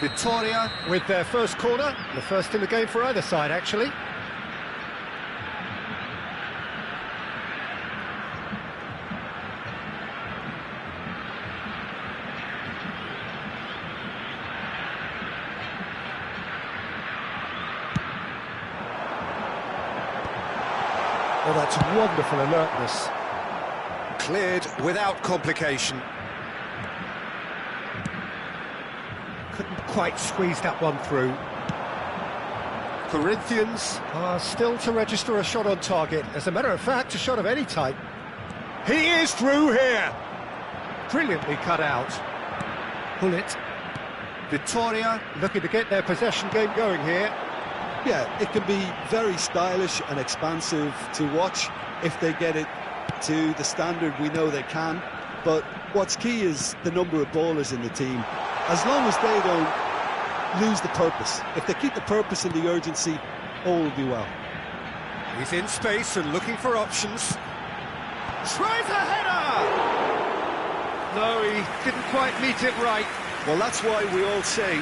Victoria with their first corner, the first in the game for either side, actually. Oh, that's wonderful alertness. Cleared without complication. Couldn't quite squeeze that one through. Corinthians are still to register a shot on target. As a matter of fact, a shot of any type. He is through here! Brilliantly cut out. Pull it. Victoria looking to get their possession game going here. Yeah, it can be very stylish and expansive to watch if they get it to the standard we know they can. But what's key is the number of ballers in the team. As long as they don't lose the purpose, if they keep the purpose and the urgency, all will be well. He's in space and looking for options. Tries a header! No, he didn't quite meet it right. Well, that's why we all say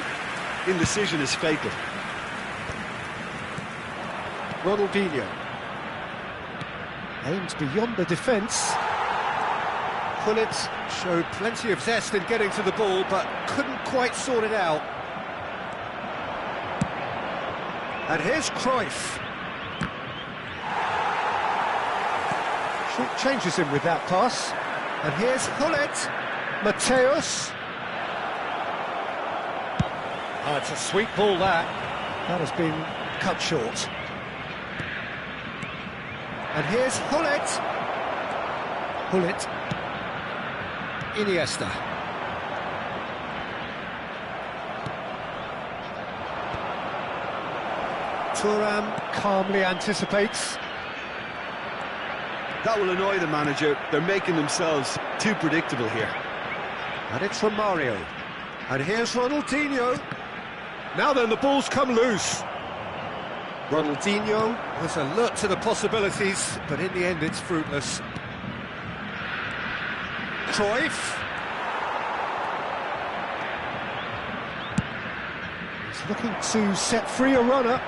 indecision is fatal. Ronaldinho aims beyond the defence. Pullet showed plenty of zest in getting to the ball, but couldn't quite sort it out. And here's Cruyff. Short changes him with that pass. And here's Pullet. Mateus. Oh, it's a sweet ball, that. That has been cut short. And here's Pullet. Pullet. Iniesta. Thuram calmly anticipates. That will annoy the manager. They're making themselves too predictable here. And it's Romario. And here's Ronaldinho. Now then, the ball's come loose. Ronaldinho was alert to the possibilities, but in the end it's fruitless. Cruyff. He's looking to set free a runner.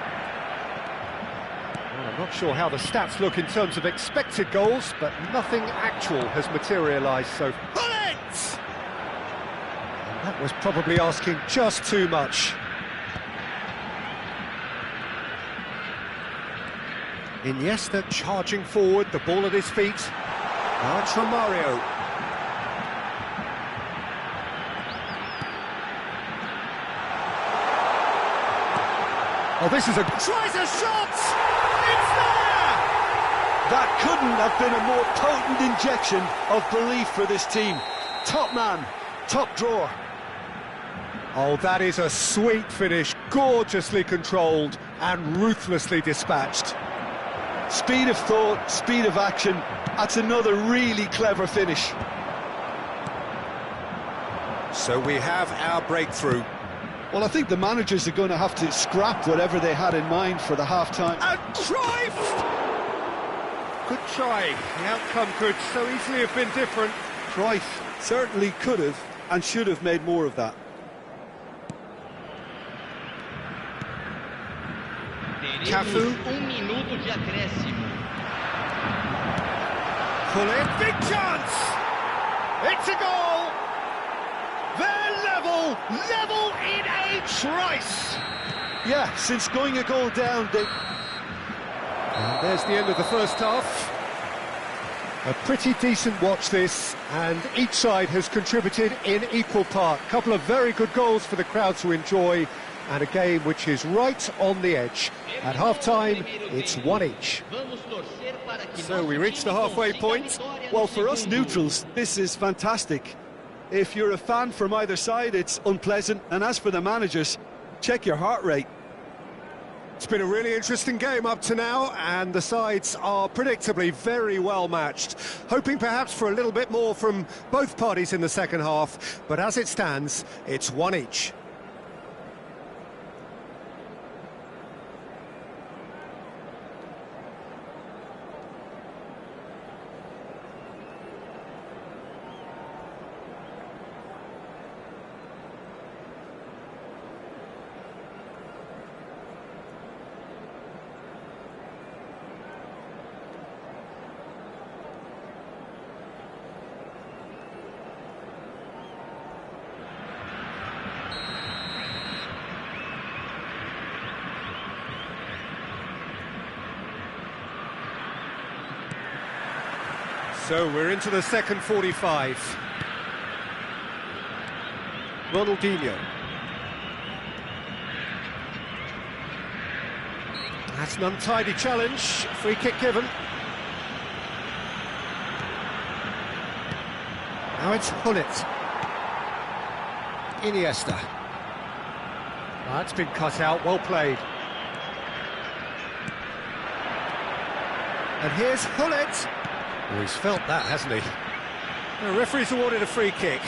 Well, I'm not sure how the stats look in terms of expected goals, but nothing actual has materialised so far. And that was probably asking just too much. Iniesta charging forward, the ball at his feet. Now it's Romario. Oh, this is a... Tries a shot! It's there! That couldn't have been a more potent injection of belief for this team. Top man, top drawer. Oh, that is a sweet finish, gorgeously controlled and ruthlessly dispatched. Speed of thought, speed of action. That's another really clever finish. So we have our breakthrough. Well, I think the managers are going to have to scrap whatever they had in mind for the half-time. And Cruyff! Good try. The outcome could so easily have been different. Cruyff certainly could have and should have made more of that. Cafu. Minuto de acréscimo. Pull it. Big chance! It's a goal! They're level in a trice! Yeah, since going a goal down, they... And there's the end of the first half. A pretty decent watch this, and each side has contributed in equal part. A couple of very good goals for the crowd to enjoy, and a game which is right on the edge. At half-time, it's one each. So we reached the halfway point. Well, for us neutrals, this is fantastic. If you're a fan from either side, it's unpleasant. And as for the managers, check your heart rate. It's been a really interesting game up to now, and the sides are predictably very well matched. Hoping perhaps for a little bit more from both parties in the second half, but as it stands, it's one each. So we're into the second 45. Ronaldinho. That's an untidy challenge. Free kick given. Now it's Hullet. Iniesta. That's been cut out, well played. And here's Hullet. Oh, he's felt that, hasn't he? The referee's awarded a free kick.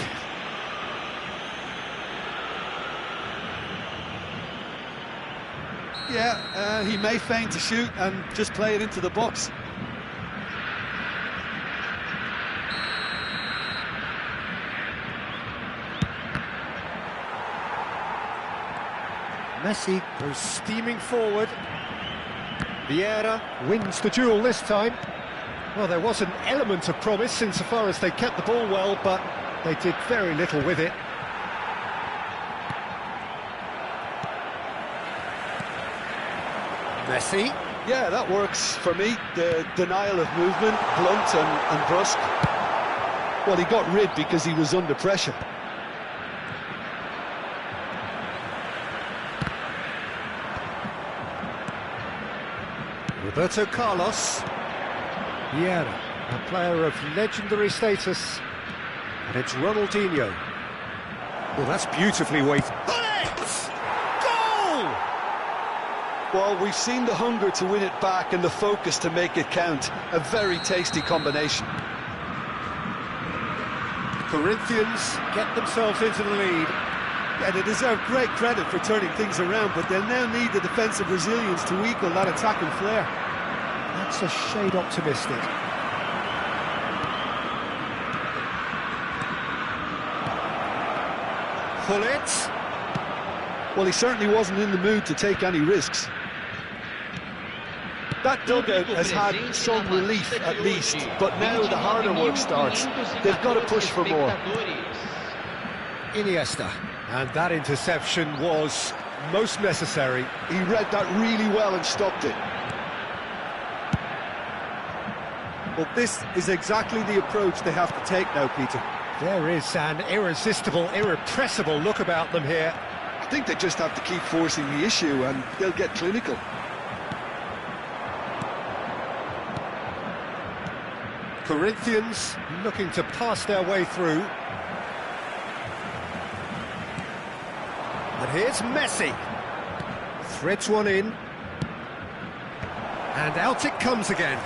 Yeah, he may feign to shoot and just play it into the box. Messi goes steaming forward. Vieira wins the duel this time. Well, there was an element of promise insofar as they kept the ball well, but they did very little with it. Messi. Yeah, that works for me. The denial of movement, blunt and brusque. Well, he got rid because he was under pressure. Roberto Carlos. Vieira, a player of legendary status. And it's Ronaldinho. Well, that's beautifully weighted. Goal! Well, we've seen the hunger to win it back and the focus to make it count. A very tasty combination. Corinthians get themselves into the lead. Yeah, they deserve great credit for turning things around, but they'll now need the defensive resilience to equal that attacking flair. That's a shade optimistic. Hullet. Well, he certainly wasn't in the mood to take any risks. That dugout has had some relief at least, but now the harder work starts. They've got to push for more. Iniesta. And that interception was most necessary. He read that really well and stopped it. Well, this is exactly the approach they have to take now, Peter. There is an irresistible, irrepressible look about them here. I think they just have to keep forcing the issue and they'll get clinical. Corinthians looking to pass their way through. And here's Messi. Threads one in. And out it comes again.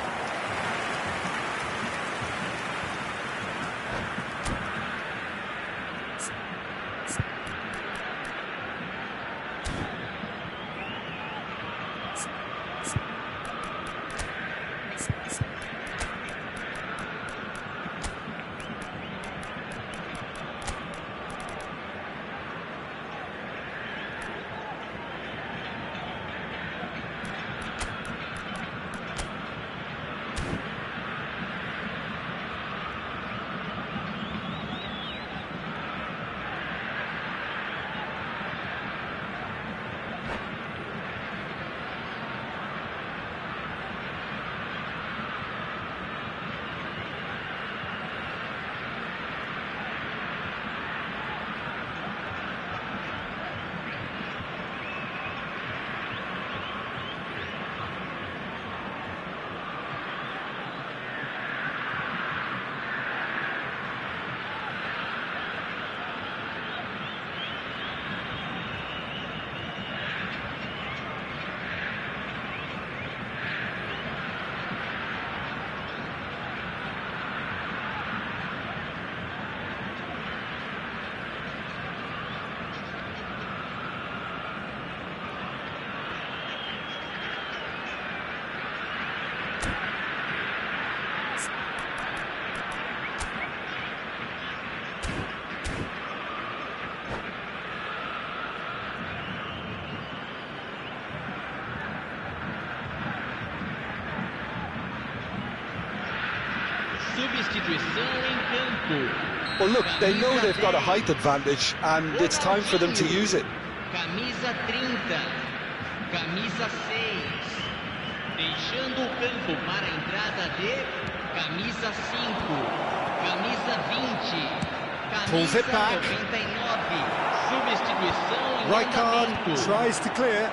Well, look, they know they've got a height advantage, and it's time for them to use it. Camisa 30, camisa 6, deixando o campo para a entrada de camisa 5, camisa 20, Pulls it camisa back. 99, substituição em Right card, andamento. tries to clear.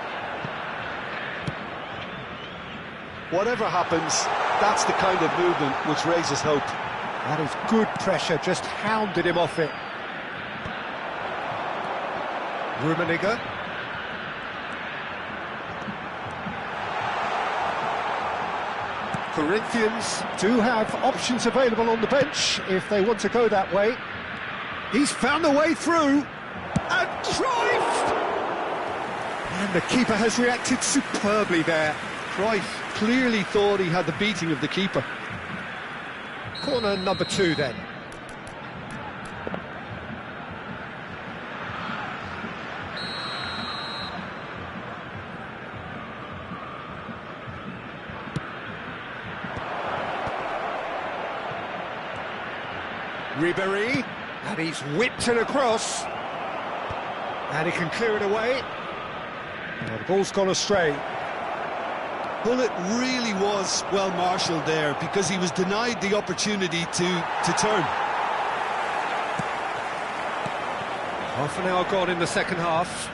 Whatever happens, that's the kind of movement which raises hope. That is good pressure, just hounded him off it. Rummenigge. Corinthians do have options available on the bench if they want to go that way. He's found a way through. And Cruyff! And the keeper has reacted superbly there. Cruyff clearly thought he had the beating of the keeper. Corner number 2 then. Ribéry, and he's whipped it across. And he can clear it away. And the ball's gone astray. Bullet really was well marshalled there because he was denied the opportunity to turn. Half an hour gone in the second half.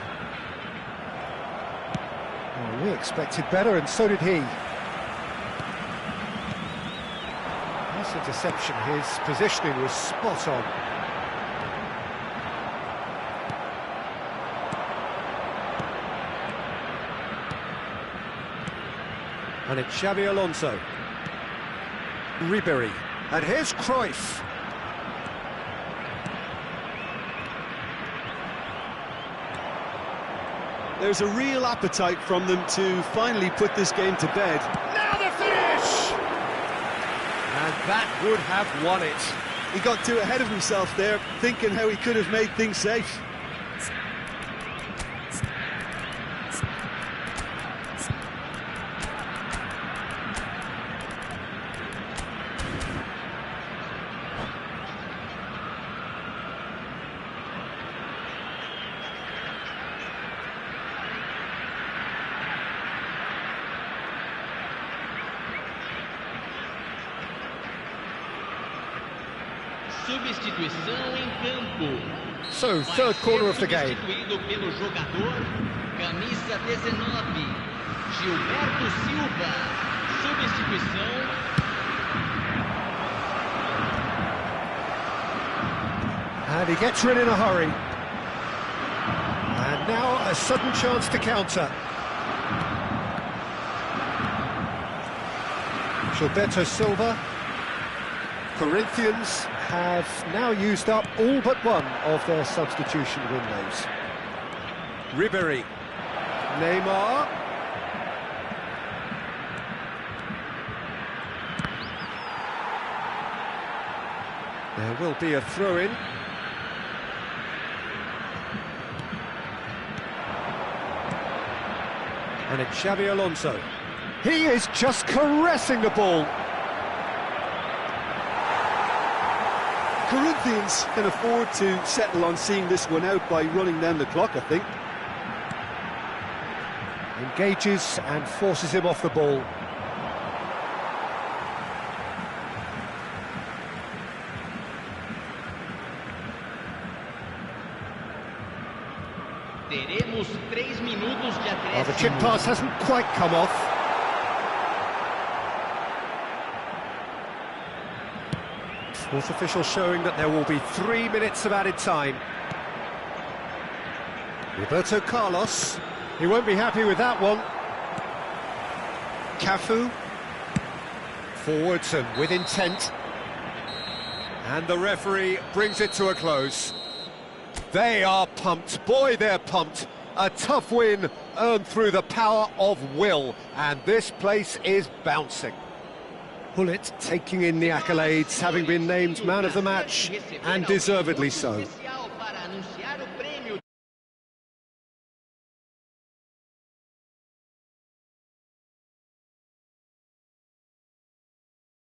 Oh, we expected better, and so did he. Nice interception. His positioning was spot on. And it's Xabi Alonso. Ribéry. And here's Cruyff. There's a real appetite from them to finally put this game to bed. Now the finish! And that would have won it. He got too ahead of himself there, thinking how he could have made things safe. Substituição em campo. So, third quarter of the game. Substituído pelo jogador, camisa 19, Gilberto Silva. Substituição. And he gets rid in a hurry. And now a sudden chance to counter. Gilberto Silva. Corinthians have now used up all but one of their substitution windows. Ribéry. Neymar. There will be a throw-in. And it's Xabi Alonso. He is just caressing the ball. Corinthians can afford to settle on seeing this one out by running down the clock, I think. Engages and forces him off the ball. Teremos 3 minutos de Well, the chip acréscimo. pass hasn't quite come off. Fourth official showing that there will be 3 minutes of added time. Roberto Carlos. He won't be happy with that one. Cafu. Forwards and with intent. And the referee brings it to a close. They are pumped. Boy, they're pumped. A tough win earned through the power of will. And this place is bouncing. Bullet taking in the accolades, having been named man of the match, and deservedly so. Especial para anunciar